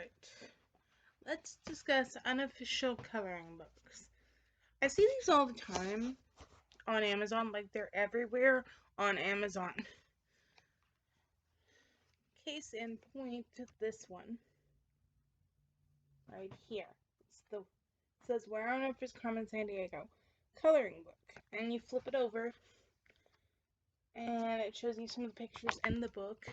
Alright, let's discuss unofficial coloring books. I see these all the time on Amazon, like they're everywhere on Amazon. Case in point, this one right here. It says Where on Earth is Carmen Sandiego? Coloring book. And you flip it over and it shows you some of the pictures in the book.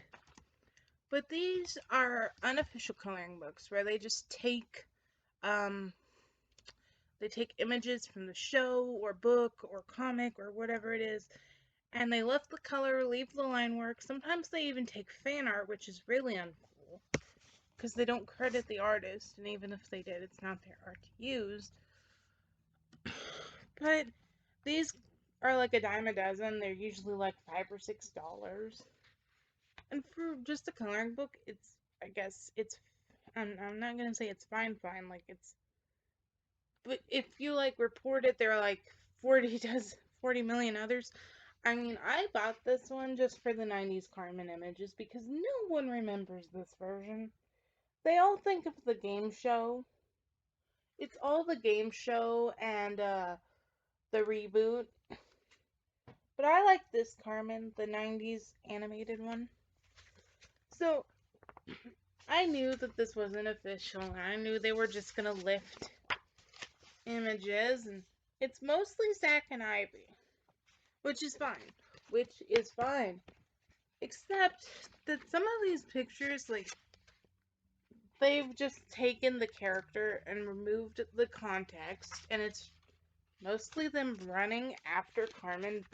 But these are unofficial coloring books where they just take images from the show or book or comic or whatever it is, and they left the color, leave the line work. Sometimes they even take fan art, which is really uncool because they don't credit the artist, and even if they did, it's not their art to use. But these are like a dime a dozen. They're usually like $5 or $6. And for just a coloring book, I guess it's, I'm not gonna say it's fine, like but if you like report it, there are like 40 million others. I mean, I bought this one just for the 90s Carmen images because no one remembers this version. They all think of the game show. It's all the game show and the reboot. But I like this Carmen, the 90s animated one. So I knew that this wasn't official. I knew they were just gonna lift images, and it's mostly Zack and Ivy, which is fine. Except that some of these pictures, like, they've just taken the character and removed the context, and it's mostly them running after Carmen.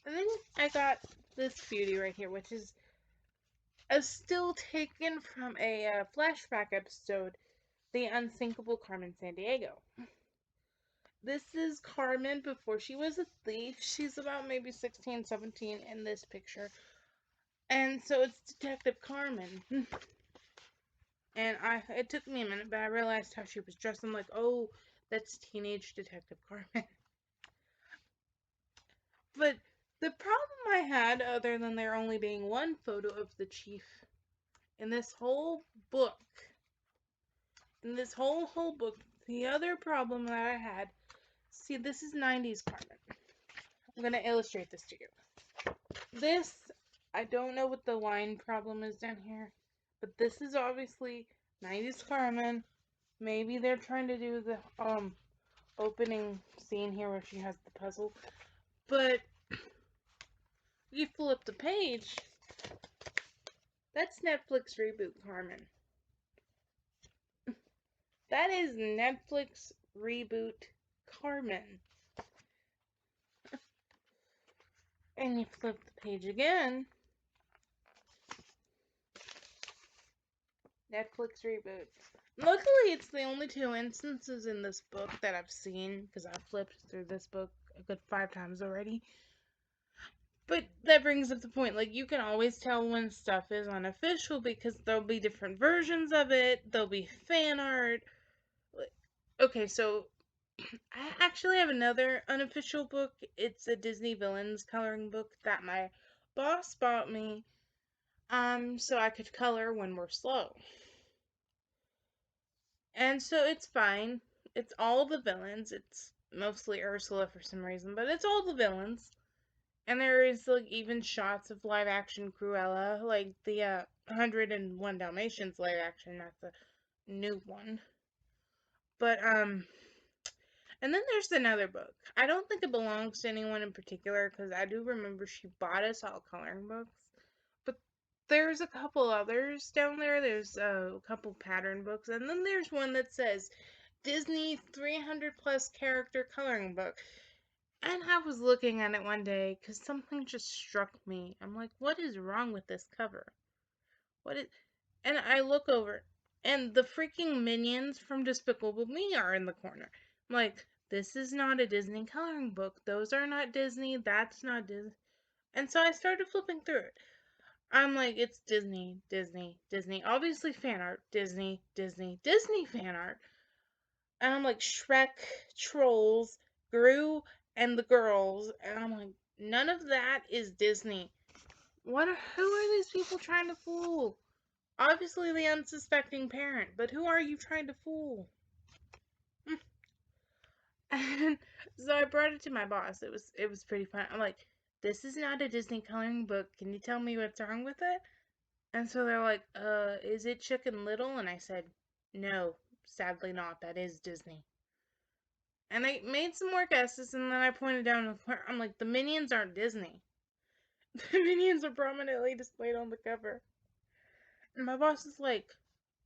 And then I got this beauty right here, which is a still taken from a flashback episode, The Unsinkable Carmen Sandiego. This is Carmen before she was a thief. She's about maybe 16, 17 in this picture. And so it's Detective Carmen. And it took me a minute, but I realized how she was dressed. I'm like, oh, that's teenage Detective Carmen. But the problem I had, other than there only being one photo of the chief in this whole book, the other problem that I had, see, this is 90s Carmen. I'm going to illustrate this to you. This, I don't know what the line problem is down here, but this is obviously 90s Carmen. Maybe they're trying to do the opening scene here where she has the puzzle. But you flip the page, that's Netflix reboot Carmen. That is Netflix reboot Carmen. And you flip the page again, Netflix reboot. Luckily, it's the only 2 instances in this book that I've seen, because I've flipped through this book a good 5 times already. But that brings up the point, like, you can always tell when stuff is unofficial because there'll be different versions of it, there'll be fan art. Okay, so I actually have another unofficial book. It's a Disney Villains coloring book that my boss bought me, so I could color when we're slow. And so it's fine. It's all the villains. It's mostly Ursula for some reason, but it's all the villains. And there is, like, even shots of live action Cruella, like the 101 Dalmatians live action, not the new one. But and then there's another book. I don't think it belongs to anyone in particular because I do remember she bought us all coloring books. But there's a couple others down there. There's a couple pattern books, and then there's one that says Disney 300 plus character coloring book. And I was looking at it one day because something just struck me. I'm like, what is wrong with this cover? And I look over, and the freaking minions from Despicable Me are in the corner. I'm like, this is not a Disney coloring book. Those are not Disney. That's not Disney. And so I started flipping through it. I'm like, it's Disney, Disney, Disney. Obviously fan art. Disney, Disney, Disney fan art. And I'm like, Shrek, Trolls, Gru, and the girls. And I'm like, none of that is Disney. Who are these people trying to fool? Obviously the unsuspecting parent, but who are you trying to fool? And so I brought it to my boss. It was pretty fun. I'm like, this is not a Disney coloring book. Can you tell me what's wrong with it? And so they're like, is it Chicken Little? And I said, no, sadly not. That is Disney. And I made some more guesses, and then I pointed down the corner. I'm like, the Minions aren't Disney. The Minions are prominently displayed on the cover. And my boss is like,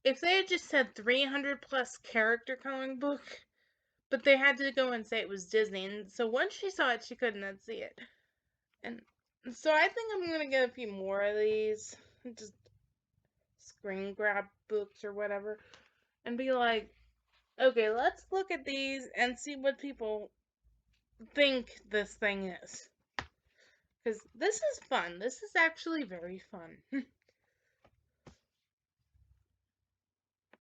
if they had just said 300 plus character coloring book, but they had to go and say it was Disney. And so once she saw it, she couldn't unsee it. And so I think I'm going to get a few more of these. Just screen grab books or whatever. And be like, okay, let's look at these and see what people think this thing is. Because this is fun. This is actually very fun.